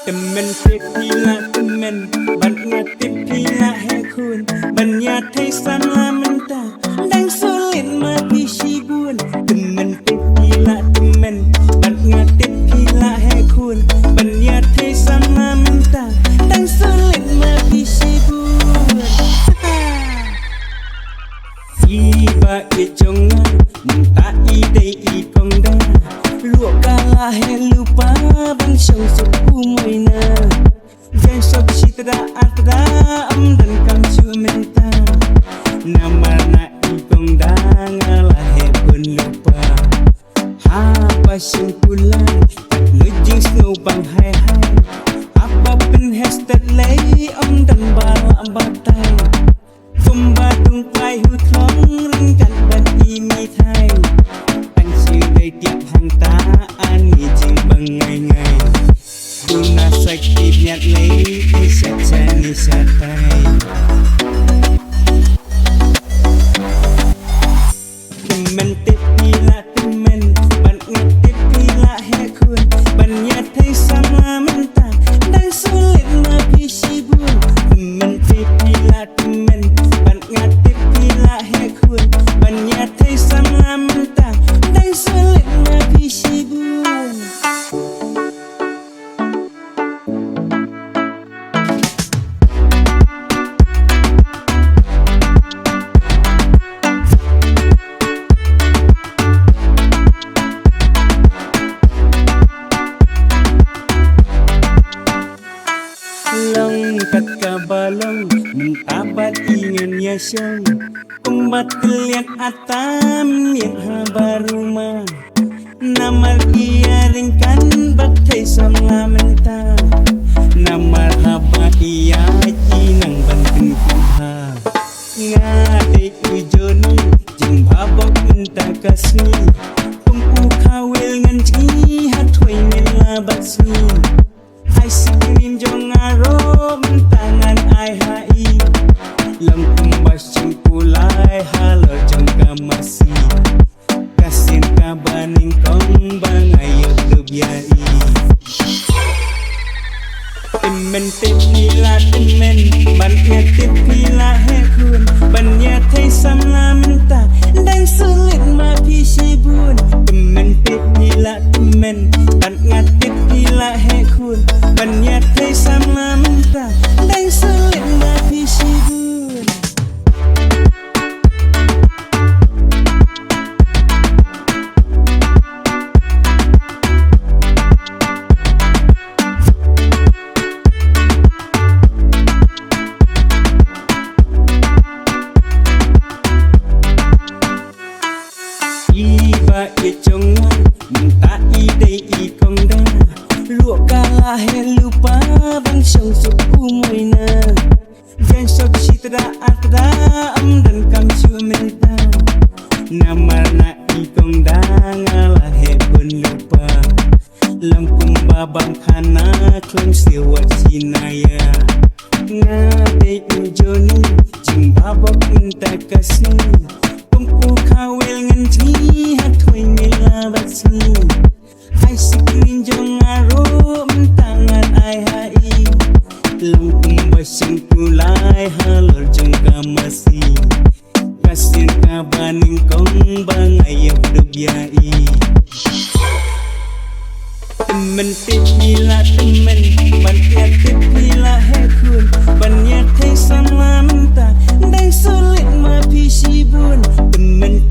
Temen pila temen Banyak pila hekun Banyak thay sama mentah Dan sulit mati sibun Temen pila temen Banyak pila hekun Banyak thay sama mentah Dan sulit mati sibun Iba ijongan Minta ide ikong dah Luộc kalah he lupa Bang sông sụp u mùi nà Giang sọc si tada atada Âm dan kang chua menta Nama na ikong dah Ngalah he pun lupa Hapa simpulan Nujing snow bang hai hai Apa pun hashtag lay Om dan bala ambatai Kumba tung pai hu thlong Ringkat ban imi thai Tăng sư đầy tiệp hàng ta An nghỉ chinh bằng ngày ngày Duna sạch kịp nhạt lấy Đi sát cha ni sát tay Temen tip pila temen Ban ngat tip pila hekun Ban nyat thay sama mentah Dan sulit mapi sibun Temen tip pila temen Ban ngat tip pila hekun Ban nyat thay sama mentah Dan sulit mapi sibun Long kat kabalong Mentabat ingan yasong Kumbat keliat atam Liat habar rumah Namar iya ringkan Batai sama mentah Namar haba iya Jinang banting kuha Ngadai ujoni Jeng babok minta kasih Pungku kawil ngan cini Hatwai mila batsi Ice cream jong aro Mentangan ai hai Lam kumbas cingkulai Halo jong kamasi Kasin kabaning kong Bangayo dubyai Temen tepila temen Banyak tepila hekun Banyak thay sama mentah Dan sulit mapi sibun Temen tepila temen Banyak tepila hekun Banyak thay sama mentah Dan sulit mapi sibun Iba ijongan Minta ide ikong dah Luộc kalah he lupa Bang sông sụp u mùi nà Giang sọc si tada atada Âm dan kang chua menta Nama na ikong dah Ngalah he pun lupa Lam kumba bang khana Klong siwat sinaya Ngadai ujoni Jeng babok minta kasih Pungku kawil ngan cini Hatwai mila batsi Ice cream jong aro Mentangan ai hai Lam kumbas cingkulai Halor jong kamasi Kasin kabaning kong Bangayo dubyai Temen pila temen Banyak pila hekun Banyak thay sama mentah Dan sulit mapi sibun Temen